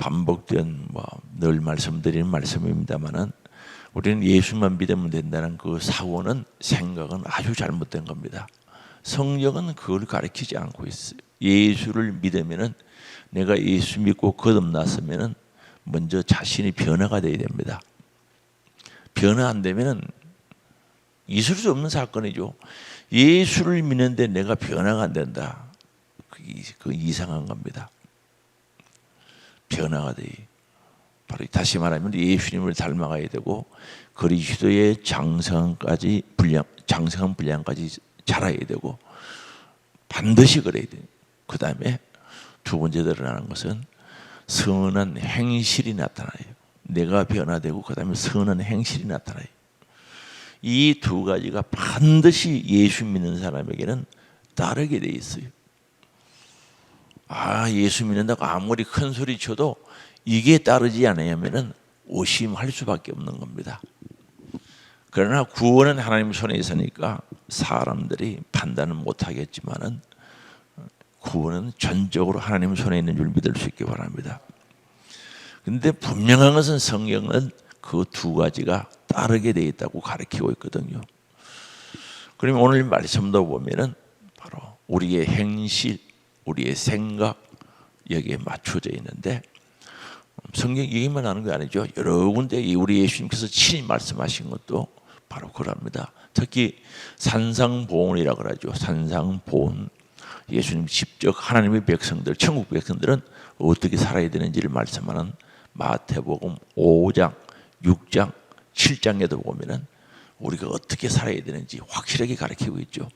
반복된 늘 말씀드리는 말씀입니다만은 우리는 예수만 믿으면 된다는 그 사고는 생각은 아주 잘못된 겁니다. 성경은 그걸 가르치지 않고 있어요. 예수를 믿으면은 내가 예수 믿고 거듭났으면은 먼저 자신이 변화가 돼야 됩니다. 변화 안 되면은 있을 수 없는 사건이죠. 예수를 믿는데 내가 변화가 안 된다. 그 이상한 겁니다. 변화가 돼. 바로 다시 말하면 예수님을 닮아가야 되고 그리스도의 장성한 분량까지 자라야 되고 반드시 그래야 돼요. 그 다음에 두 번째 드러나는 것은 선한 행실이 나타나요. 내가 변화되고 그 다음에 선한 행실이 나타나요. 이 두 가지가 반드시 예수 믿는 사람에게는 따르게 돼 있어요. 예수 믿는다고 아무리 큰 소리 쳐도 이게 따르지 않으면은 오심할 수밖에 없는 겁니다. 그러나 구원은 하나님 손에 있으니까 사람들이 판단은 못하겠지만은 구원은 전적으로 하나님 손에 있는 줄 믿을 수 있기 바랍니다. 그런데 분명한 것은 성경은 그 두 가지가 따르게 되어 있다고 가르치고 있거든요. 그러면 오늘 말씀도 보면은 바로 우리의 행실, 우리의 생각 여기에 맞춰져 있는데 성경 얘기만 하는 게 아니죠. 여러 군데 우리 예수님께서 친히 말씀하신 것도 바로 그럽니다. 특히 산상보훈이라고 그러죠. 산상보훈. 예수님 직접 하나님의 백성들, 천국 백성들은 어떻게 살아야 되는지를 말씀하는 마태복음 5장, 6장, 7장에도 보면은 우리가 어떻게 살아야 되는지 확실하게 가르치고 있죠.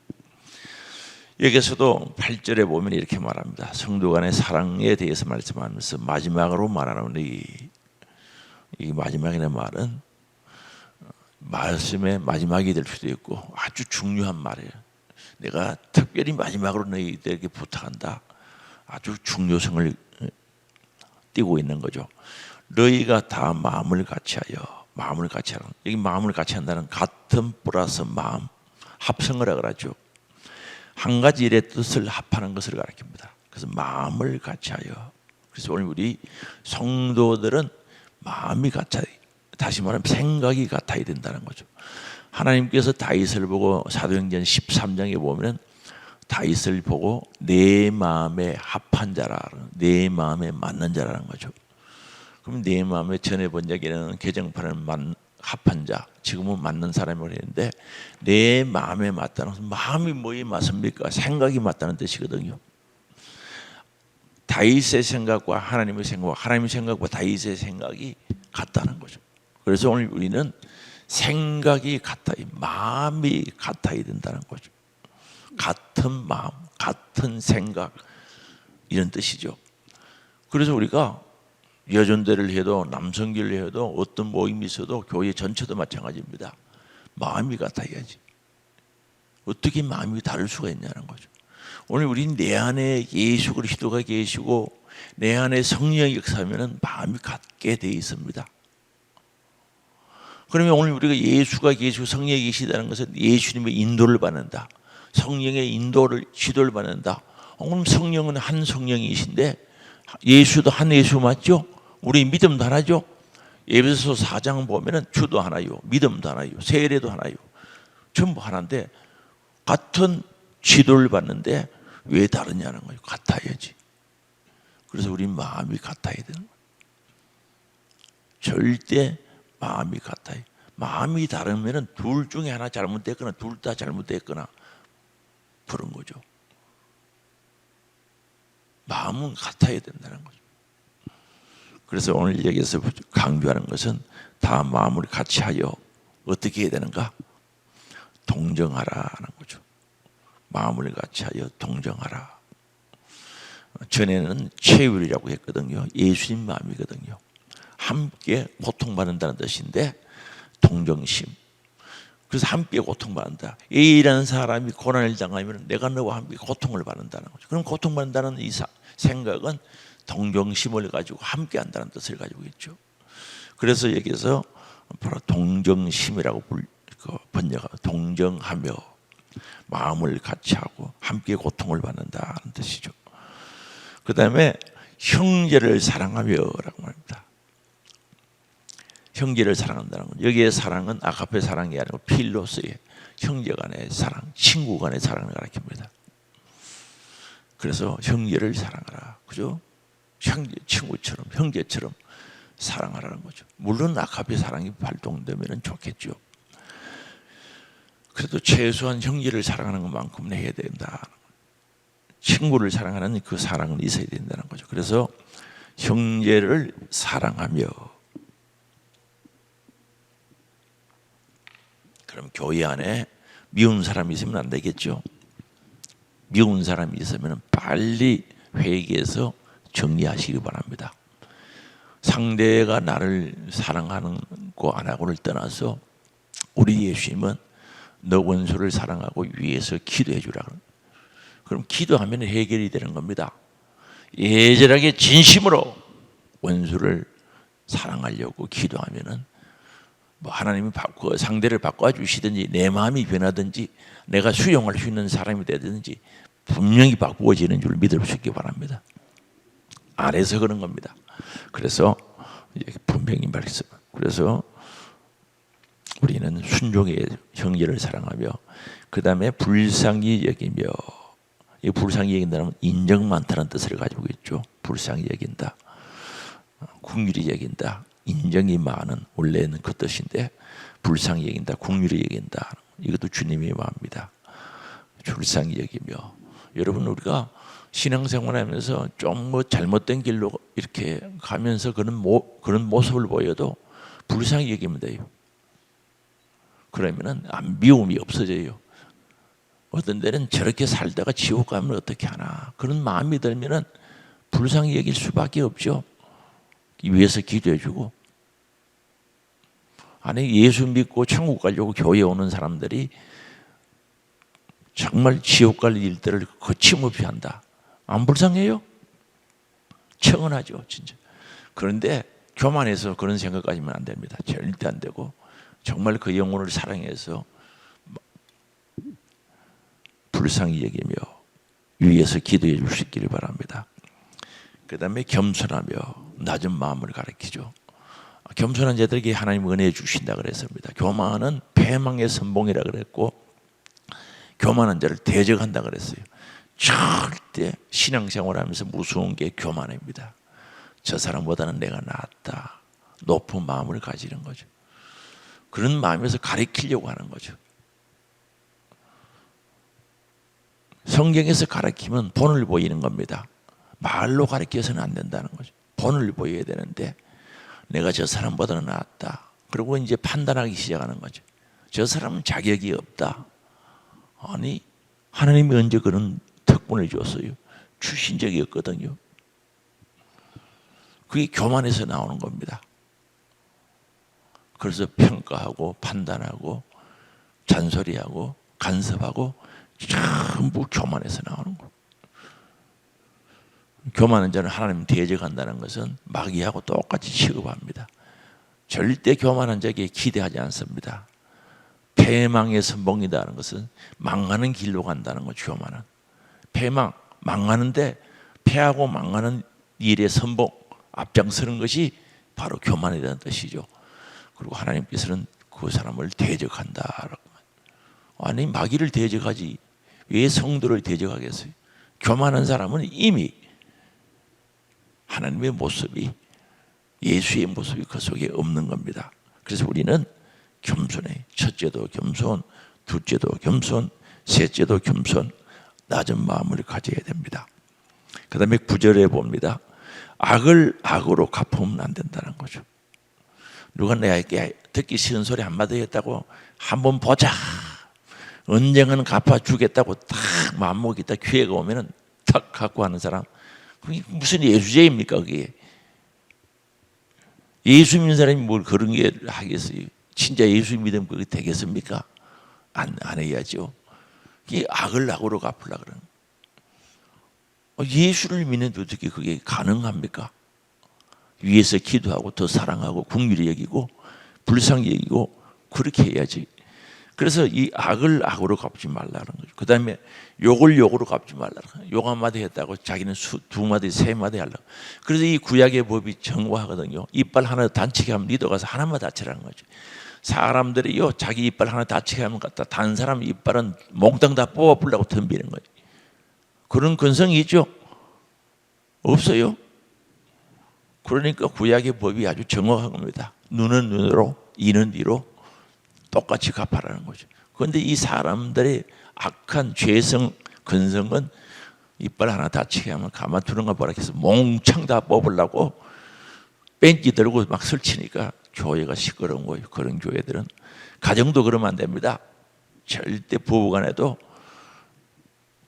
여기서도 8절에 보면 이렇게 말합니다. 성도 간의 사랑에 대해서 말씀하면서 마지막으로 말하는 이 마지막이라는 말은 말씀의 마지막이 될 수도 있고 아주 중요한 말이에요. 내가 특별히 마지막으로 너희들에게 부탁한다. 아주 중요성을 띠고 있는 거죠. 너희가 다 마음을 같이하여 여기 마음을 같이 한다는 같은 플러스 마음 합성을 하죠. 한 가지 일의 뜻을 합하는 것을 가르칩니다. 그래서 마음을 같이하여. 그래서 오늘 우리 성도들은 마음이 같아야, 다시 말하면 생각이 같아야 된다는 거죠. 하나님께서 다윗을 보고 사도행전 13장에 보면 다윗을 보고 내 마음에 합한 자라, 내 마음에 맞는 자라는 거죠. 그럼 내 마음에 전에 번역에는 개정판은 합한 자, 지금은 맞는 사람이라고 했는데 내 마음에 맞다는 것은 마음이 뭐에 맞습니까? 생각이 맞다는 뜻이거든요. 다윗의 생각과 하나님의 생각과 하나님의 생각과 다윗의 생각이 같다는 거죠. 그래서 오늘 우리는 생각이 같아야, 마음이 같아야 된다는 거죠. 같은 마음, 같은 생각 이런 뜻이죠. 그래서 우리가 여전대를 해도 남성교를 해도 어떤 모임이 있어도 교회 전체도 마찬가지입니다. 마음이 같아야지. 어떻게 마음이 다를 수가 있냐는 거죠. 오늘 우리 내 안에 예수 그리스도가 계시고 내 안에 성령이 역사하면 마음이 같게 돼 있습니다. 그러면 오늘 우리가 예수가 계시고 성령이 계시다는 것은 예수님의 인도를 받는다. 성령의 인도를 지도를 받는다. 그럼 성령은 한 성령이신데 예수도 한 예수 맞죠? 우리 믿음도 하나죠? 에베소서 4장 보면은 주도 하나요, 믿음도 하나요, 세례도 하나요. 전부 하나인데 같은 지도를 받는데 왜 다르냐는 거예요. 같아야지. 그래서 우리 마음이 같아야 되는 거예요. 절대 마음이 같아요. 마음이 다르면은 둘 중에 하나 잘못됐거나 둘 다 잘못됐거나 그런 거죠. 마음은 같아야 된다는 거죠. 그래서 오늘 여기서 강조하는 것은 다 마음을 같이 하여 어떻게 해야 되는가? 동정하라는 거죠. 마음을 같이 하여 동정하라. 전에는 체율이라고 했거든요. 예수님 마음이거든요. 함께 고통받는다는 뜻인데 동정심. 그래서 함께 고통받는다. A라는 사람이 고난을 당하면 내가 너와 함께 고통을 받는다는 거죠. 그럼 고통받는다는 이 생각은 동정심을 가지고 함께 한다는 뜻을 가지고 있죠. 그래서 여기서 바로 동정심이라고 번역하고 동정하며 마음을 같이 하고 함께 고통을 받는다는 뜻이죠. 그 다음에 형제를 사랑하며라고 형제를 사랑한다는 건 여기에 사랑은 아가페 사랑이 아니고 필로스의 형제 간의 사랑, 친구 간의 사랑을 가리킵니다. 그래서 형제를 사랑하라. 그죠? 형제, 친구처럼, 형제처럼 사랑하라는 거죠. 물론 아가페 사랑이 발동되면 좋겠죠. 그래도 최소한 형제를 사랑하는 것만큼은 해야 된다. 친구를 사랑하는 그 사랑은 있어야 된다는 거죠. 그래서 형제를 사랑하며, 그럼 교회 안에 미운 사람이 있으면 안 되겠죠. 미운 사람이 있으면 빨리 회개해서 정리하시기 바랍니다. 상대가 나를 사랑하는 거 안 하고를 떠나서 우리 예수님은 너 원수를 사랑하고 위해서 기도해 주라. 그럼 기도하면 해결이 되는 겁니다. 예절하게 진심으로 원수를 사랑하려고 기도하면은 뭐 하나님이 상대를 바꿔주시든지 내 마음이 변하든지 내가 수용할 수 있는 사람이 되든지 분명히 바꾸어지는 줄 믿을 수 있기 바랍니다. 안에서 그런 겁니다. 그래서 분명히 말씀. 그래서 우리는 순종의 형제를 사랑하며, 그 다음에 불쌍히 여기며, 이 불쌍히 여긴다는 인정 많다는 뜻을 가지고 있죠. 불쌍히 여긴다, 긍휼히 여긴다, 인정이 많은, 원래는 그 뜻인데 불쌍히 여긴다, 긍휼히 여긴다, 이것도 주님의 마음입니다. 불쌍히 여기며, 여러분 우리가 신앙생활하면서 좀 뭐 잘못된 길로 이렇게 가면서 그런 모습을 보여도 불쌍히 여기면 돼요. 그러면은 미움이 없어져요. 어떤 데는 저렇게 살다가 지옥 가면 어떻게 하나, 그런 마음이 들면은 불쌍히 여길 수밖에 없죠. 위해서 기도해주고. 아니 예수 믿고 천국 가려고 교회 오는 사람들이 정말 지옥 갈 일들을 거침없이 한다. 안 불쌍해요? 청은하죠, 진짜. 그런데 교만해서 그런 생각까지는 안 됩니다. 절대 안 되고 정말 그 영혼을 사랑해서 불쌍히 여기며 위에서 기도해 주시기를 바랍니다. 그 다음에 겸손하며 낮은 마음을 가르치죠. 겸손한 자들에게 하나님 은혜 주신다 그랬습니다. 교만은 패망의 선봉이라 그랬고 교만한 자를 대적한다 그랬어요. 절대 신앙생활하면서 무서운 게 교만입니다. 저 사람보다는 내가 낫다, 높은 마음을 가지는 거죠. 그런 마음에서 가르치려고 하는 거죠. 성경에서 가르치면 본을 보이는 겁니다. 말로 가르쳐서는 안 된다는 거죠. 본을 보여야 되는데 내가 저 사람보다는 낫다, 그리고 이제 판단하기 시작하는 거죠. 저 사람은 자격이 없다. 아니 하나님이 언제 그런 특권을 줬어요? 주신 적이 없거든요. 그게 교만에서 나오는 겁니다. 그래서 평가하고 판단하고 잔소리하고 간섭하고 전부 교만에서 나오는 거예요. 교만한 자는 하나님 대적한다는 것은 마귀하고 똑같이 취급합니다. 절대 교만한 자에게 기대하지 않습니다. 패망의 선봉이다는 것은 망하는 길로 간다는 거죠. 교만은 패망, 망하는데 패하고 망하는 일의 선봉, 앞장서는 것이 바로 교만이라는 뜻이죠. 그리고 하나님께서는 그 사람을 대적한다. 아니 마귀를 대적하지 왜 성도를 대적하겠어요? 교만한 사람은 이미 하나님의 모습이, 예수의 모습이 그 속에 없는 겁니다. 그래서 우리는 겸손해. 첫째도 겸손, 둘째도 겸손, 셋째도 겸손, 낮은 마음을 가져야 됩니다. 그 다음에 9절에 봅니다. 악을 악으로 갚으면 안 된다는 거죠. 누가 내게 듣기 싫은 소리 한마디 했다고 한번 보자, 언젠가는 갚아주겠다고 딱 마음먹겠다 기회가 오면은 탁 갖고 하는 사람, 그게 무슨 예수제입니까? 그게 예수 믿는 사람이 뭘 그런 게 하겠어요? 진짜 예수 믿으면 그게 되겠습니까? 안 해야죠. 이게 악을 악으로 갚으려고 그러는 거예요. 예수를 믿는데 어떻게 그게 가능합니까? 위에서 기도하고 더 사랑하고 긍휼히 여기고 불쌍히 여기고 그렇게 해야지. 그래서 이 악을 악으로 갚지 말라는 거죠. 그 다음에 욕을 욕으로 갚지 말라는 거예요. 욕 한마디 했다고 자기는 두 마디, 세 마디 하려고. 그래서 이 구약의 법이 정과하거든요. 이빨 하나 다치게 하면 니도 가서 하나만 다치라는 거죠. 사람들이요, 자기 이빨 하나 다치게 하면 갖다 다른 사람 이빨은 몽땅 다 뽑아보려고 덤비는 거죠. 그런 근성이 있죠? 없어요. 그러니까 구약의 법이 아주 정확한 겁니다. 눈은 눈으로, 이는 이로 똑같이 갚아라는 거죠. 그런데 이 사람들의 악한 죄성, 근성은 이빨 하나 다치게 하면 가만두는가 보라 해서 몽창 다 뽑으려고 뺑기 들고 막 설치니까 교회가 시끄러운 거예요. 그런 교회들은. 가정도 그러면 안 됩니다. 절대 부부간에도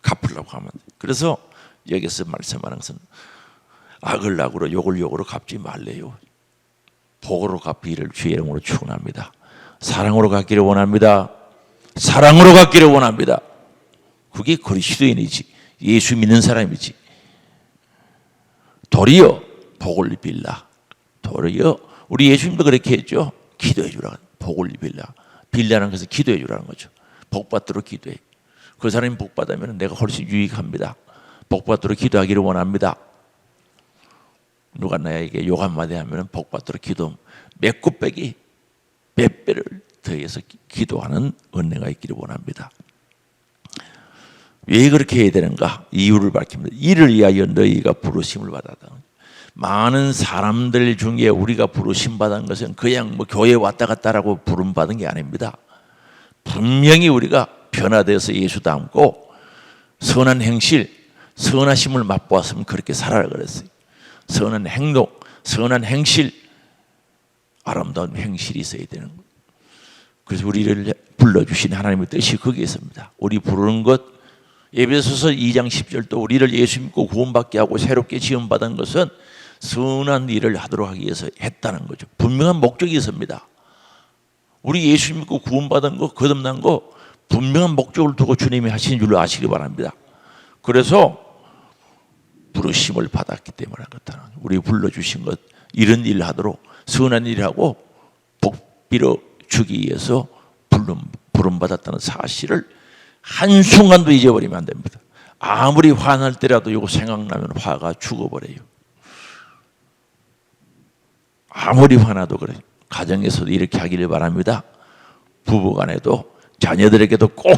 갚으려고 하면 돼요. 그래서 여기서 말씀하는 것은 악을 악으로 욕을 욕으로 갚지 말래요. 복으로 갚기를 주의 이름으로 축원합니다. 사랑으로 갚기를 원합니다. 사랑으로 갚기를 원합니다. 그게 그리스도인이지, 예수 믿는 사람이지. 도리어 복을 빌라. 도리어 우리 예수님도 그렇게 했죠. 기도해 주라. 복을 빌라. 빌라는 것은 기도해 주라는 거죠. 복 받도록 기도해. 그 사람이 복 받으면 내가 훨씬 유익합니다. 복 받도록 기도하기를 원합니다. 누가 나에게 욕 한마디 하면 복 받도록 기도 몇 곱빼기 몇 배를 더해서 기도하는 은혜가 있기를 원합니다. 왜 그렇게 해야 되는가? 이유를 밝힙니다. 이를 위하여 너희가 부르심을 받았다. 많은 사람들 중에 우리가 부르심 받은 것은 그냥 뭐 교회 왔다 갔다라고 부름 받은 게 아닙니다. 분명히 우리가 변화되어서 예수 닮고 선한 행실, 선하심을 맛보았으면 그렇게 살아라 그랬어요. 선한 행동, 선한 행실, 아름다운 행실이 있어야 되는 거예요. 그래서 우리를 불러주신 하나님의 뜻이 거기에 있습니다. 우리 부르는 것, 에베소서 2장 10절도 우리를 예수 믿고 구원받게 하고 새롭게 지음받은 것은 선한 일을 하도록 하기 위해서 했다는 거죠. 분명한 목적이 있습니다. 우리 예수 믿고 구원받은 거, 거듭난 거 분명한 목적을 두고 주님이 하신 줄로 아시기 바랍니다. 그래서 부르심을 받았기 때문에 그렇다. 우리 불러주신 것, 이런 일을 하도록 선한 일을 하고 복 빌어 주기 위해서 부름받았다는 사실을 한순간도 잊어버리면 안 됩니다. 아무리 화날 때라도 이거 생각나면 화가 죽어버려요. 아무리 화나도 그래요. 가정에서도 이렇게 하기를 바랍니다. 부부간에도 자녀들에게도 꼭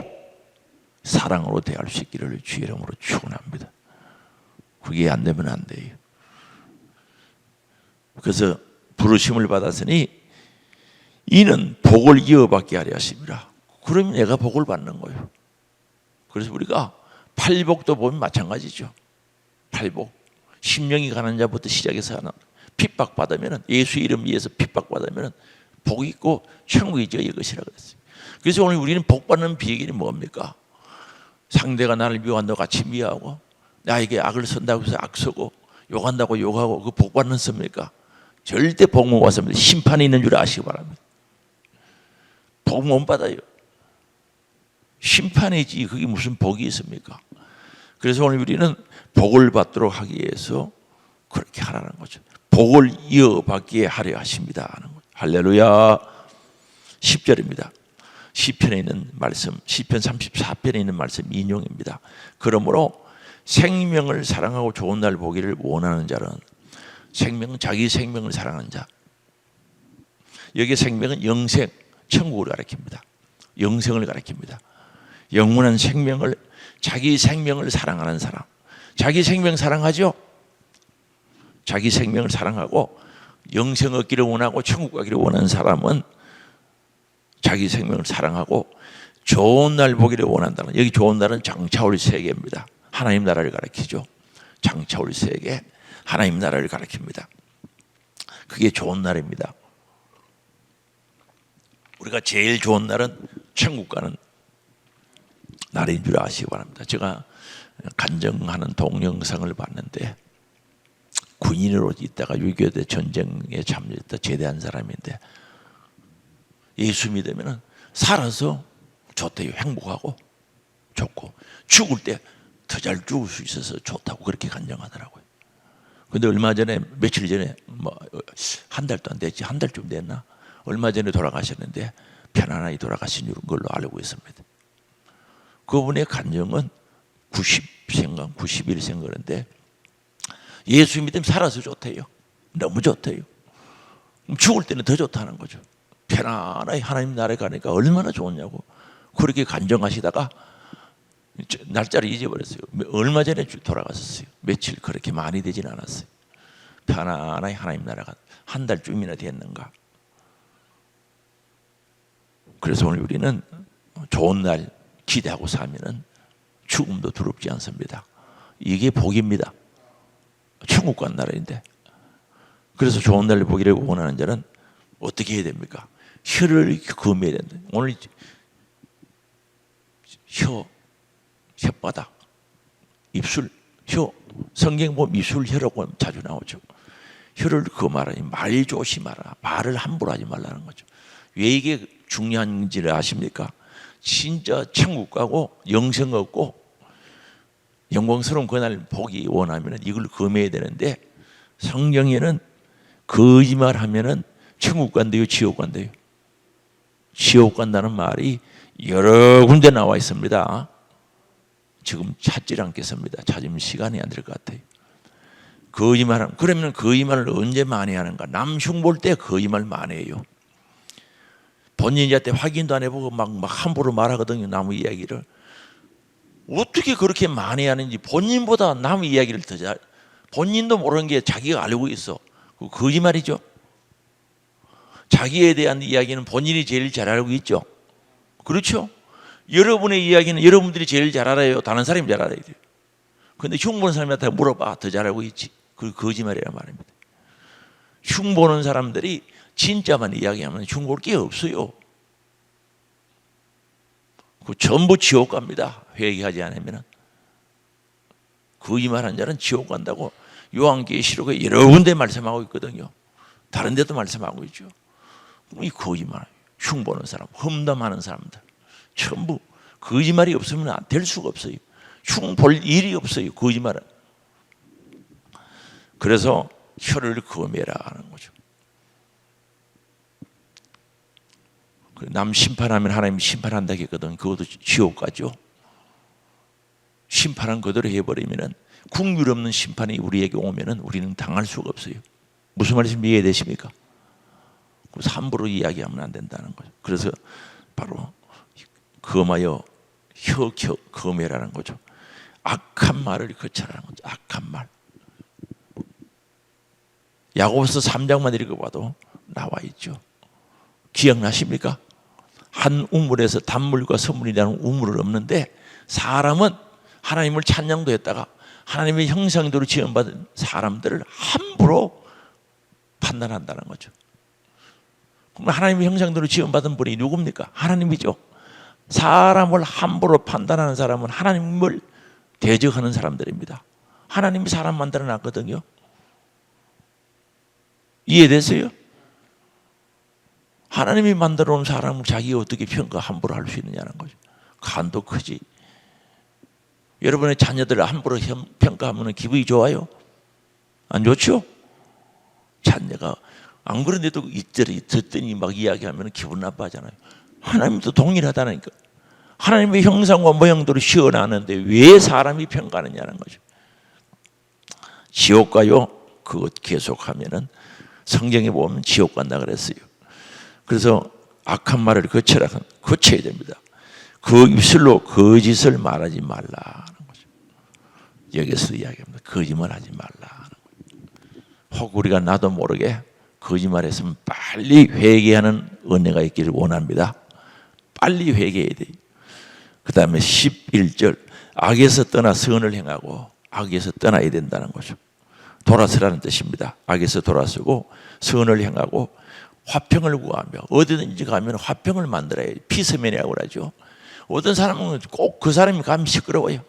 사랑으로 대할 수 있기를 주의 이름으로 축원합니다. 그게 안 되면 안 돼요. 그래서 부르심을 받았으니 이는 복을 이어받게 하려 하십니다. 그러면 내가 복을 받는 거예요. 그래서 우리가 팔복도 보면 마찬가지죠. 팔복, 심령이 가난 자부터 시작해서 하나 핍박받으면, 예수 이름 위해서 핍박받으면 복이 있고 천국이죠. 이것이라 그랬어요. 그래서 오늘 우리는 복받는 비결이 뭡니까? 상대가 나를 미워한다고 같이 미워하고, 나에게 악을 쓴다고 해서 악 쓰고, 욕한다고 욕하고, 그 복받는 씁니까? 절대 복 못 받습니다. 심판이 있는 줄 아시기 바랍니다. 복 못 받아요. 심판이지 그게 무슨 복이 있습니까? 그래서 오늘 우리는 복을 받도록 하기 위해서 그렇게 하라는 거죠. 복을 이어받게 하려 하십니다 하는 거죠. 할렐루야. 10절입니다. 시편에 있는 말씀, 시편 34편에 있는 말씀 인용입니다. 그러므로 생명을 사랑하고 좋은 날 보기를 원하는 자는, 생명은 자기 생명을 사랑하는 자. 여기 생명은 영생, 천국을 가리킵니다. 영생을 가리킵니다. 영원한 생명을, 자기 생명을 사랑하는 사람. 자기 생명 사랑하죠? 자기 생명을 사랑하고 영생 얻기를 원하고 천국 가기를 원하는 사람은 자기 생명을 사랑하고 좋은 날 보기를 원한다는, 여기 좋은 날은 장차올 세계입니다. 하나님 나라를 가리키죠. 장차올 세계, 하나님 나라를 가리킵니다. 그게 좋은 날입니다. 우리가 제일 좋은 날은 천국 가는 날인 줄 아시기 바랍니다. 제가 간증하는 동영상을 봤는데, 군인으로 있다가 6.25 전쟁에 참여했다 제대한 사람인데, 예수 믿으면 살아서 좋대요. 행복하고 좋고, 죽을 때 더 잘 죽을 수 있어서 좋다고 그렇게 간증하더라고요. 근데 얼마 전에, 며칠 전에, 뭐 한 달도 안 됐지, 한 달쯤 됐나? 얼마 전에 돌아가셨는데 편안하게 돌아가신 걸로 알고 있습니다. 그분의 간증은 90생각, 91생각 그런데 예수 믿으면 살아서 좋대요. 너무 좋대요. 죽을 때는 더 좋다는 거죠. 편안하게 하나님 나라에 가니까 얼마나 좋냐고 그렇게 간증하시다가 날짜를 잊어버렸어요. 얼마 전에 돌아가셨어요. 며칠 그렇게 많이 되진 않았어요. 편안하게 하나님 나라가 한 달쯤이나 됐는가. 그래서 오늘 우리는 좋은 날 기대하고 살면은 죽음도 두렵지 않습니다. 이게 복입니다. 천국 간 나라인데. 그래서 좋은 날 보기를 원하는 자는 어떻게 해야 됩니까? 혀를 금해야 된다. 오늘 혓바닥, 입술, 혀, 성경 보면 입술, 혀라고 자주 나오죠. 혀를 금하라, 말 조심하라, 말을 함부로 하지 말라는 거죠. 왜 이게 중요한지를 아십니까? 진짜 천국 가고 영생 얻고 영광스러운 그날 보기 원하면 이걸 금해야 되는데 성경에는 거짓말하면은 천국 간대요, 지옥 간대요. 지옥 간다는 말이 여러 군데 나와 있습니다. 지금 찾질 않겠습니다. 찾으면 시간이 안 될 것 같아요. 거짓말하면 그러면 거짓말을 언제 많이 하는가? 남 흉볼 때 거짓말 많이 해요. 본인한테 확인도 안 해보고 막 함부로 말하거든요. 남 이야기를. 어떻게 그렇게 많이 하는지 본인보다 남 이야기를 더 잘, 본인도 모르는 게 자기가 알고 있어. 그거 거짓말이죠. 자기에 대한 이야기는 본인이 제일 잘 알고 있죠. 그렇죠? 여러분의 이야기는 여러분들이 제일 잘 알아요. 다른 사람이 잘 알아야 돼요. 그런데 흉보는 사람한테 물어봐. 더 잘 알고 있지. 그게 거짓말이란 말입니다. 흉보는 사람들이 진짜만 이야기하면 흉볼 게 없어요. 그 전부 지옥 갑니다. 회개하지 않으면. 거짓말한 자는 지옥 간다고 요한계시록에 여러 군데 말씀하고 있거든요. 다른 데도 말씀하고 있죠. 이 거짓말, 흉보는 사람, 험담하는 사람들 전부 거짓말이 없으면 될 수가 없어요. 흉볼 일이 없어요. 거짓말은. 그래서 혀를 금해라 하는 거죠. 남 심판하면 하나님이 심판한다 했거든. 그것도 지옥 가죠. 심판한 그대로 해버리면 국률 없는 심판이 우리에게 오면 우리는 당할 수가 없어요. 무슨 말인지 이해되십니까? 그래서 함부로 이야기하면 안 된다는 거죠. 그래서 바로 금하여 금해라는 거죠. 악한 말을 거쳐라는 거죠. 악한 말. 야고보서 3장만 읽어봐도 나와 있죠. 기억나십니까? 한 우물에서 단물과 선물이라는 우물을 없는데 사람은 하나님을 찬양도 했다가 하나님의 형상대로 지음받은 사람들을 함부로 판단한다는 거죠. 그럼 하나님의 형상대로 지음받은 분이 누굽니까? 하나님이죠. 사람을 함부로 판단하는 사람은 하나님을 대적하는 사람들입니다. 하나님이 사람 만들어 놨거든요. 이해되세요? 하나님이 만들어 놓은 사람을 자기가 어떻게 평가 함부로 할 수 있느냐는 거죠. 간도 크지. 여러분의 자녀들을 함부로 평가하면 기분이 좋아요? 안 좋죠? 자녀가 안 그런데도 이때를 듣더니 막 이야기하면 기분 나빠하잖아요. 하나님도 동일하다니까. 하나님의 형상과 모양대로 시원하는데 왜 사람이 평가하느냐는 거죠. 지옥 가요? 그것 계속하면은 성경에 보면 지옥 간다 그랬어요. 그래서 악한 말을 거쳐야 됩니다. 그 입술로 거짓을 말하지 말라는 거죠. 여기서 이야기합니다. 거짓말하지 말라는 거죠. 혹 우리가 나도 모르게 거짓말했으면 빨리 회개하는 은혜가 있기를 원합니다. 빨리 회개해야 돼요. 그 다음에 11절 악에서 떠나 선을 행하고 악에서 떠나야 된다는 거죠. 돌아서라는 뜻입니다. 악에서 돌아서고 선을 행하고 화평을 구하며 어디든지 가면 화평을 만들어야 피스맨이라고 그러죠. 어떤 사람은 꼭 그 사람이 가면 시끄러워요.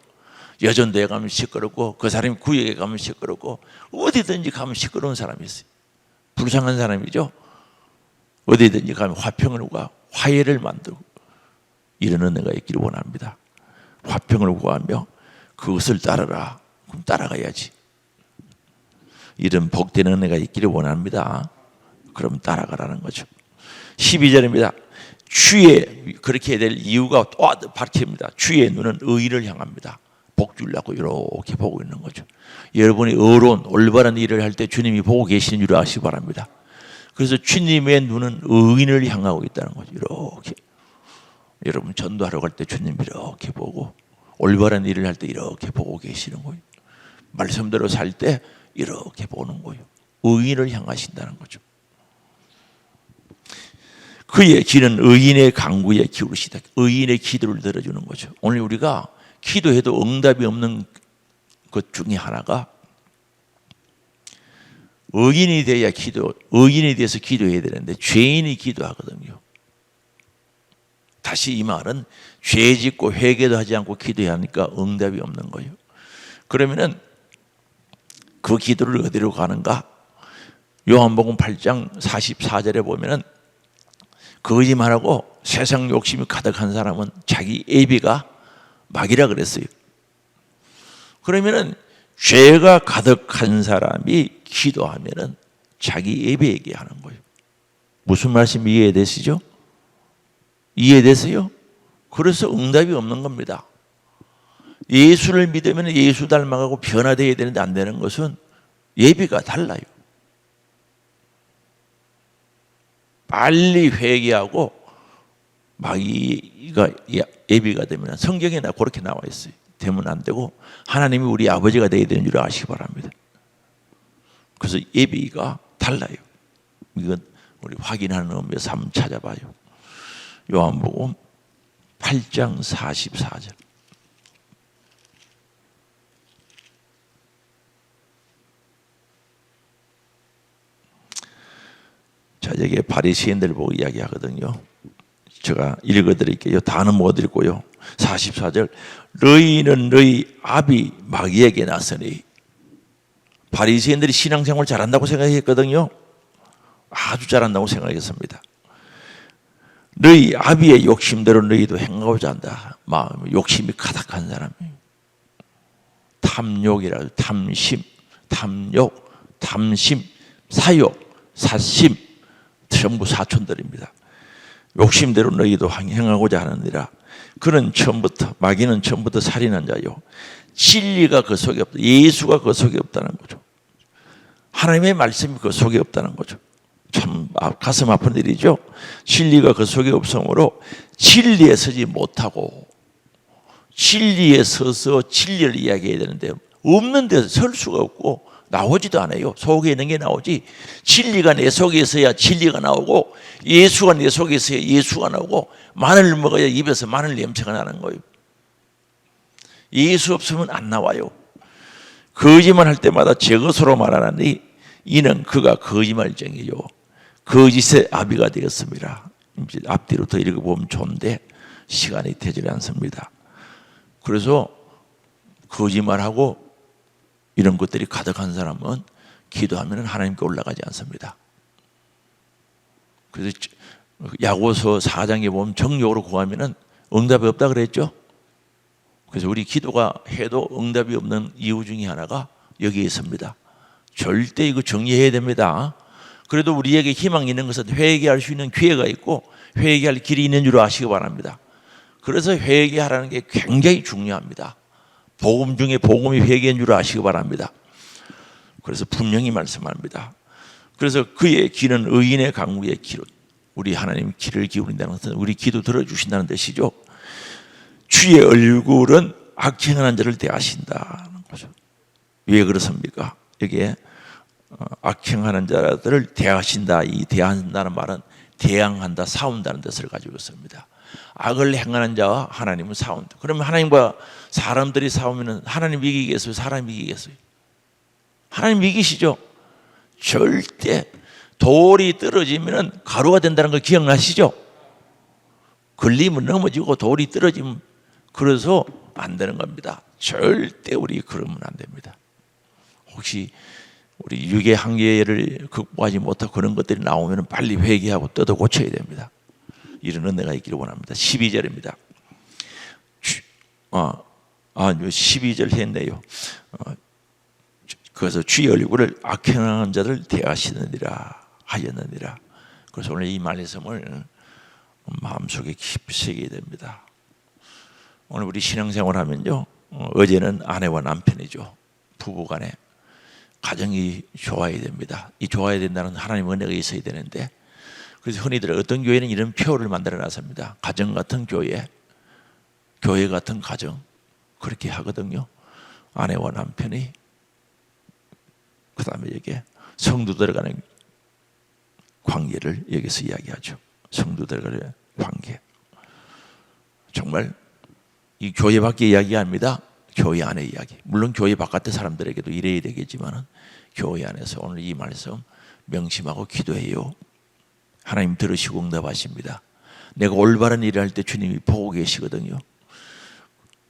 여전도에 가면 시끄럽고 그 사람이 구역에 가면 시끄럽고 어디든지 가면 시끄러운 사람이 있어요. 불쌍한 사람이죠. 어디든지 가면 화평을 구하고 화해를 만들고 이런 은혜가 있기를 원합니다. 화평을 구하며 그것을 따르라. 그럼 따라가야지. 이런 복된 은혜가 있기를 원합니다. 그럼 따라가라는 거죠. 12절입니다. 주의 그렇게 될 이유가 또 밝힙니다. 주의 눈은 의를 향합니다. 복 주려고 이렇게 보고 있는 거죠. 여러분이 의로운 올바른 일을 할 때 주님이 보고 계시는 줄 아시기 바랍니다. 그래서 주님의 눈은 의인을 향하고 있다는 거죠. 이렇게 여러분 전도하러 갈 때 주님 이렇게 보고, 올바른 일을 할 때 이렇게 보고 계시는 거예요. 말씀대로 살 때 이렇게 보는 거예요. 의인을 향하신다는 거죠. 그의 귀는 의인의 간구에 기울이시다. 의인의 기도를 들어주는 거죠. 오늘 우리가 기도해도 응답이 없는 것 중에 하나가, 의인이 돼야 의인에 대해서 기도해야 되는데 죄인이 기도하거든요. 다시 이 말은 죄 짓고 회개도 하지 않고 기도해야 하니까 응답이 없는 거예요. 그러면은 그 기도를 어디로 가는가? 요한복음 8장 44절에 보면은 거짓말하고 세상 욕심이 가득한 사람은 자기 애비가 막이라 그랬어요. 그러면은 죄가 가득한 사람이 기도하면은 자기 애비에게 하는 거예요. 무슨 말씀이 이해되시죠? 이해되세요? 그래서 응답이 없는 겁니다. 예수를 믿으면 예수 닮아가고 변화되어야 되는데 안 되는 것은 예비가 달라요. 빨리 회개하고 마귀가 예비가 되면, 성경에 그렇게 나와 있어요. 되면 안 되고 하나님이 우리 아버지가 되어야 되는 줄 아시기 바랍니다. 그래서 예비가 달라요. 이건 우리 확인하는 의미에서 한번 찾아봐요. 요한복음 8장 44절. 자, 여기에 바리새인들 보고 이야기하거든요. 제가 읽어드릴게요. 다는 못 읽고요. 44절. 너희는 너희 아비 마귀에게 나서니. 바리새인들이 신앙생활 잘한다고 생각했거든요. 아주 잘한다고 생각했습니다. 너희 아비의 욕심대로 너희도 행하고자 한다. 마음에 욕심이 가득한 사람이. 탐욕이라도 탐심, 탐욕, 탐심, 사욕, 사심, 전부 사촌들입니다. 욕심대로 너희도 행하고자 하느니라. 그는 처음부터, 마귀는 처음부터 살인한 자요, 진리가 그 속에 없다. 예수가 그 속에 없다는 거죠. 하나님의 말씀이 그 속에 없다는 거죠. 참 가슴 아픈 일이죠. 진리가 그 속에 없으므로 진리에 서지 못하고, 진리에 서서 진리를 이야기해야 되는데 없는 데서 설 수가 없고 나오지도 않아요. 속에 있는 게 나오지, 진리가 내 속에 있어야 진리가 나오고, 예수가 내 속에 있어야 예수가 나오고, 마늘을 먹어야 입에서 마늘 냄새가 나는 거예요. 예수 없으면 안 나와요. 거짓말 할 때마다 제 것으로 말하나니 이는 그가 거짓말쟁이요 거짓의 아비가 되었습니다. 이제 앞뒤로 더 읽어보면 좋은데 시간이 되지 않습니다. 그래서 거짓말하고 이런 것들이 가득한 사람은 기도하면 하나님께 올라가지 않습니다. 그래서 야고보서 4장에 보면 정욕으로 구하면 응답이 없다 그랬죠. 그래서 우리 기도가 해도 응답이 없는 이유 중에 하나가 여기에 있습니다. 절대 이거 정리해야 됩니다. 그래도 우리에게 희망이 있는 것은 회개할 수 있는 기회가 있고 회개할 길이 있는 줄 아시기 바랍니다. 그래서 회개하라는 게 굉장히 중요합니다. 복음 중에 복음이 회개인 줄 아시기 바랍니다. 그래서 분명히 말씀합니다. 그래서 그의 귀는 의인의 간구의 귀로, 우리 하나님 귀를 기울인다는 것은 우리 기도 들어주신다는 뜻이죠. 주의 얼굴은 악행하는 자를 대하신다는 거죠. 왜 그렇습니까? 여기에 악행하는 자들을 대하신다, 이 대한다는 말은 대항한다, 싸운다는 뜻을 가지고 있습니다. 악을 행하는 자와 하나님은 싸운다. 그러면 하나님과 사람들이 싸우면 하나님 이기겠어요? 사람 이기겠어요? 하나님 이기시죠? 절대. 돌이 떨어지면 가루가 된다는 거 기억나시죠? 걸리면 넘어지고 돌이 떨어지면, 그래서 안 되는 겁니다. 절대 우리 그러면 안 됩니다. 혹시 우리 유괴 한계를 극복하지 못하고 그런 것들이 나오면 빨리 회개하고 뜯어 고쳐야 됩니다. 이런 은혜가 있기를 원합니다. 12절입니다. 12절 했네요. 그래서 주의 얼굴을 악행하는 자들 대하시느니라 하였느니라. 그래서 오늘 이 말씀을 마음속에 깊이 새겨야 됩니다. 오늘 우리 신앙생활 하면요, 어제는 아내와 남편이죠. 부부간에 가정이 좋아야 됩니다. 이 좋아야 된다는 하나님의 은혜가 있어야 되는데, 그래서 흔히들 어떤 교회는 이런 표를 만들어 놨습니다. 가정 같은 교회, 교회 같은 가정, 그렇게 하거든요. 아내와 남편이, 그 다음에 여기에 성도들 간의 관계를 여기서 이야기하죠. 성도들 간의 관계. 정말 이 교회 밖의 이야기 아닙니다. 교회 안의 이야기. 물론 교회 바깥의 사람들에게도 이래야 되겠지만 교회 안에서 오늘 이 말씀 명심하고 기도해요. 하나님 들으시고 응답하십니다. 내가 올바른 일을 할 때 주님이 보고 계시거든요.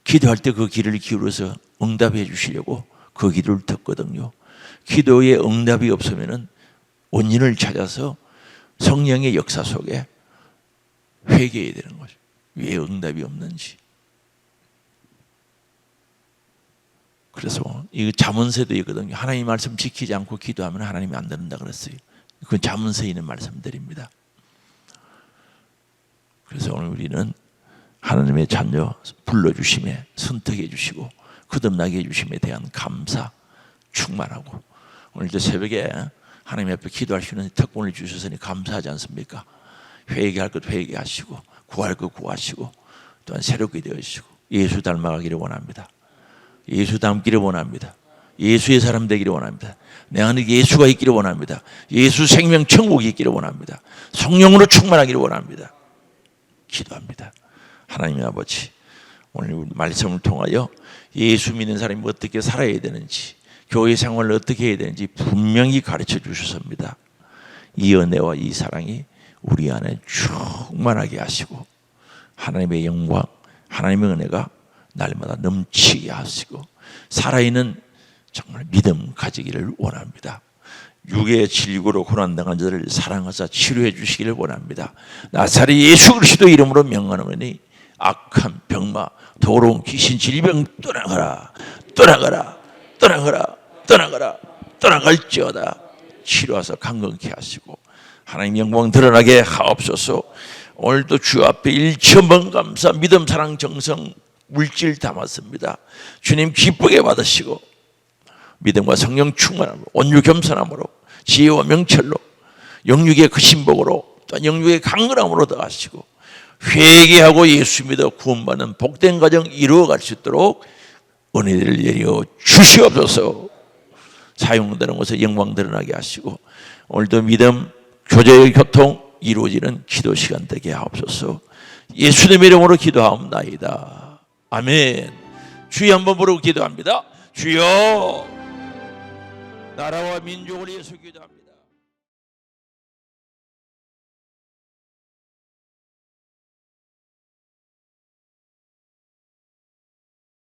기도할 때 그 귀를 기울여서 응답해 주시려고 그 기도를 듣거든요. 기도에 응답이 없으면 원인을 찾아서 성령의 역사 속에 회개해야 되는 거죠. 왜 응답이 없는지. 그래서 이 잠언서에도 있거든요. 하나님 말씀 지키지 않고 기도하면 하나님이 안 듣는다 그랬어요. 그건 잠언서에 있는 말씀들입니다. 그래서 오늘 우리는 하나님의 자녀 불러주심에 선택해 주시고 거듭나게 해주심에 대한 감사 충만하고, 오늘도 새벽에 하나님 앞에 기도할 수 있는 특권을 주셔서니 감사하지 않습니까? 회개할 것 회개하시고 구할 것 구하시고 또한 새롭게 되어주시고 예수 닮아가기를 원합니다. 예수 닮기를 원합니다. 예수의 사람 되기를 원합니다. 내 안에 예수가 있기를 원합니다. 예수 생명 천국이 있기를 원합니다. 성령으로 충만하기를 원합니다. 기도합니다. 하나님 아버지, 오늘 말씀을 통하여 예수 믿는 사람이 어떻게 살아야 되는지, 교회 생활을 어떻게 해야 되는지 분명히 가르쳐 주셨습니다. 이 은혜와 이 사랑이 우리 안에 충만하게 하시고 하나님의 영광, 하나님의 은혜가 날마다 넘치게 하시고 살아있는 정말 믿음 가지기를 원합니다. 육의 질고로 고난당한 자를 사랑하사 치료해 주시기를 원합니다. 나사렛 예수 그리스도 이름으로 명하노니 악한 병마, 더러운 귀신, 질병 떠나가라, 떠나가라, 떠나가라, 떠나가라, 떠나갈지어다. 치료하사 강건케 하시고 하나님 영광 드러나게 하옵소서. 오늘도 주 앞에 1,000번 감사, 믿음, 사랑, 정성, 물질 담았습니다. 주님 기쁘게 받으시고 믿음과 성령 충만함으로, 온유 겸손함으로, 지혜와 명철로, 영육의 그 신복으로, 또 영육의 강건함으로 더하시고 회개하고 예수 믿어 구원받는 복된 가정 이루어갈 수 있도록 은혜를 내려 주시옵소서. 사용되는 곳에 영광 드러나게 하시고 오늘도 믿음, 교제의 교통 이루어지는 기도 시간 되게 하옵소서. 예수님의 이름으로 기도하옵나이다. 아멘. 주여 한번 부르고 기도합니다. 주여, 나라와 민족을 위해서 기도합니다.